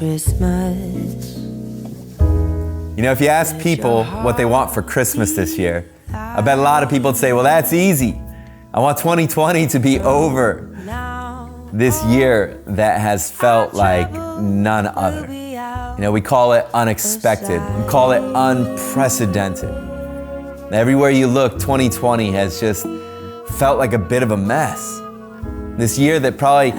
Christmas. You know, if you ask people what they want for Christmas this year, I bet a lot of people would say, well, that's easy. I want 2020 to be over. This year that has felt like none other. You know, we call it unexpected. We call it unprecedented. Everywhere you look, 2020 has just felt like a bit of a mess. This year that probably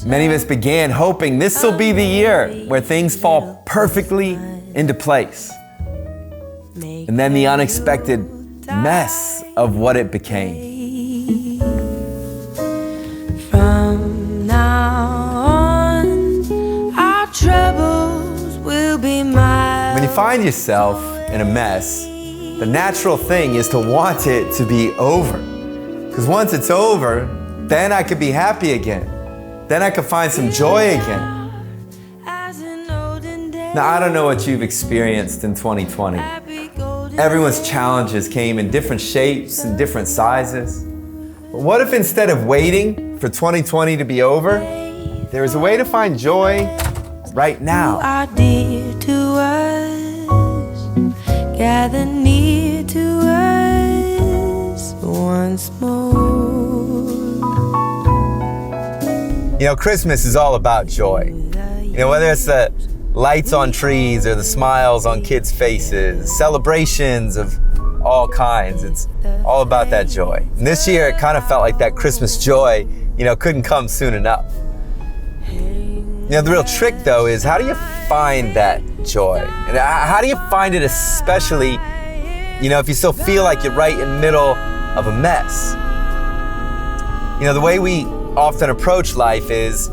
many of us began hoping this will be the year where things fall perfectly into place. And then the unexpected mess of what it became. From now on, our troubles will be mine. When you find yourself in a mess, the natural thing is to want it to be over. Because once it's over, then I could be happy again. Then I could find some joy again. Now, I don't know what you've experienced in 2020. Everyone's challenges came in different shapes and different sizes. But what if instead of waiting for 2020 to be over, there is a way to find joy right now? You are dear to us, gather near to us once more. You know, Christmas is all about joy. You know, whether it's the lights on trees or the smiles on kids' faces, celebrations of all kinds, it's all about that joy. And this year it kind of felt like that Christmas joy, you know, couldn't come soon enough. You know, the real trick though is how do you find that joy? And how do you find it, especially, you know, if you still feel like you're right in the middle of a mess? You know, the way we often approach life is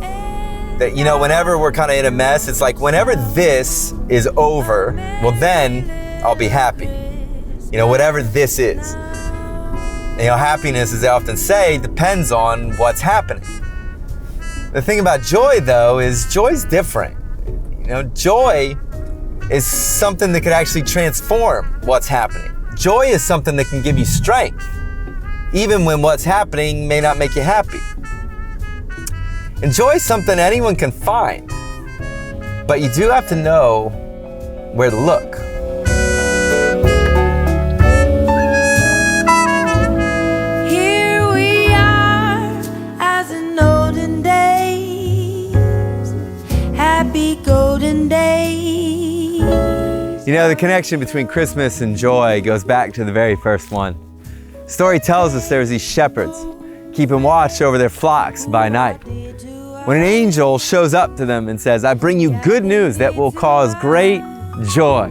that, you know, whenever we're kind of in a mess, it's like whenever this is over, well then I'll be happy. You know, whatever this is. You know, happiness, as they often say, depends on what's happening. The thing about joy though is joy's different. You know, joy is something that could actually transform what's happening. Joy is something that can give you strength, even when what's happening may not make you happy. And joy is something anyone can find, but you do have to know where to look. Here we are, as in olden days, happy golden days. You know, the connection between Christmas and joy goes back to the very first one. The story tells us there's these shepherds keeping watch over their flocks by night, when an angel shows up to them and says, I bring you good news that will cause great joy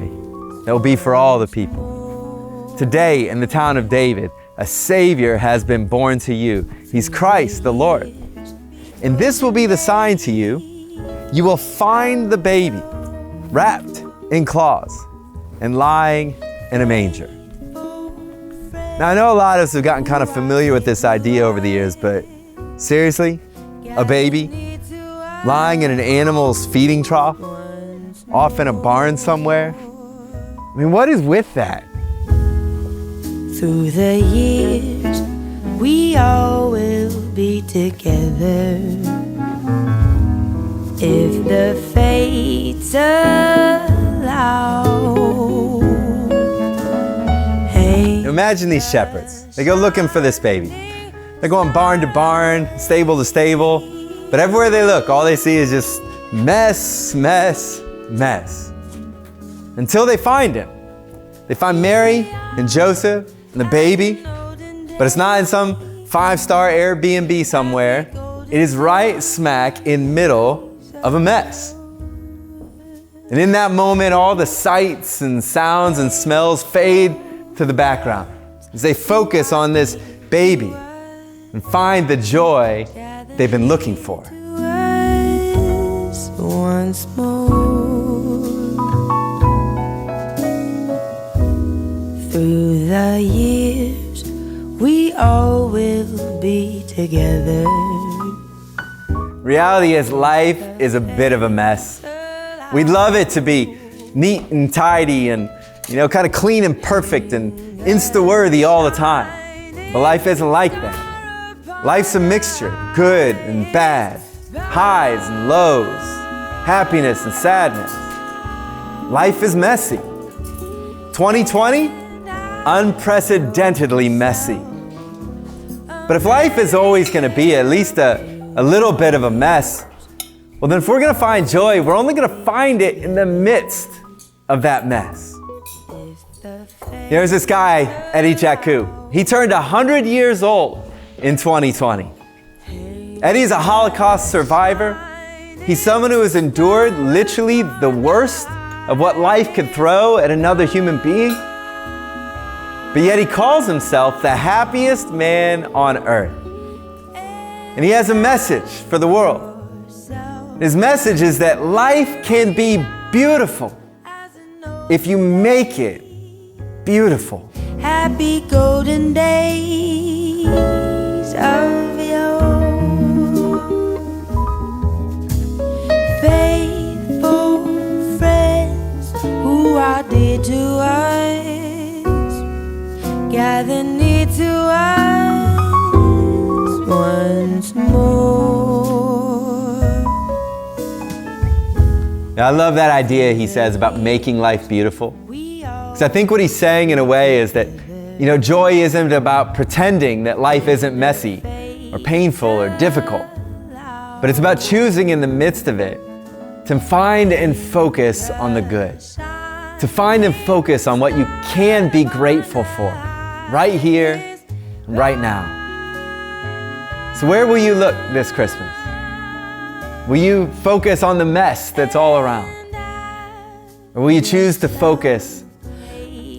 that will be for all the people. Today in the town of David, a Savior has been born to you. He's Christ the Lord. And this will be the sign to you. You will find the baby wrapped in cloths and lying in a manger. Now I know a lot of us have gotten kind of familiar with this idea over the years, but seriously? A baby lying in an animal's feeding trough, off in a barn somewhere? I mean, what is with that? Through the years, we all will be together, if the fates allow. Hey. Imagine these shepherds. They go looking for this baby. They're going barn to barn, stable to stable, but everywhere they look, all they see is just mess, mess, mess. Until they find him. They find Mary and Joseph and the baby, but it's not in some 5-star Airbnb somewhere. It is right smack in middle of a mess. And in that moment, all the sights and sounds and smells fade to the background as they focus on this baby and find the joy they've been looking for. Once more. Through the years, we all will be together. Reality is life is a bit of a mess. We'd love it to be neat and tidy and, you know, kind of clean and perfect and Insta-worthy all the time. But life isn't like that. Life's a mixture, good and bad, highs and lows. happiness and sadness. Life is messy. 2020, unprecedentedly messy. But if life is always going to be at least a little bit of a mess, well then if we're going to find joy, we're only going to find it in the midst of that mess. There's this guy, Eddie Jaku. He turned 100 years old in 2020. Eddie's a Holocaust survivor. He's someone who has endured literally the worst of what life could throw at another human being. But yet he calls himself the happiest man on earth. And he has a message for the world. His message is that life can be beautiful if you make it beautiful. Happy golden days of yore, faithful friends who are dear to us, gather near to us once more. Now, I love that idea he says about making life beautiful. Because I think what he's saying in a way is that, joy isn't about pretending that life isn't messy or painful or difficult, but it's about choosing in the midst of it to find and focus on the good, to find and focus on what you can be grateful for right here, right now. So where will you look this Christmas? Will you focus on the mess that's all around? Or will you choose to focus,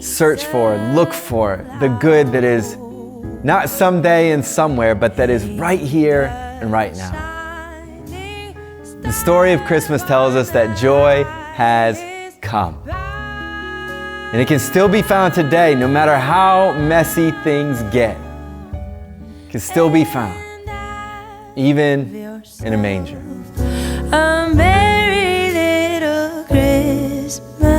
search for, look for the good that is not someday and somewhere, but that is right here and right now? The story of Christmas tells us that joy has come. And it can still be found today, no matter how messy things get. It can still be found, even in a manger. A merry little Christmas.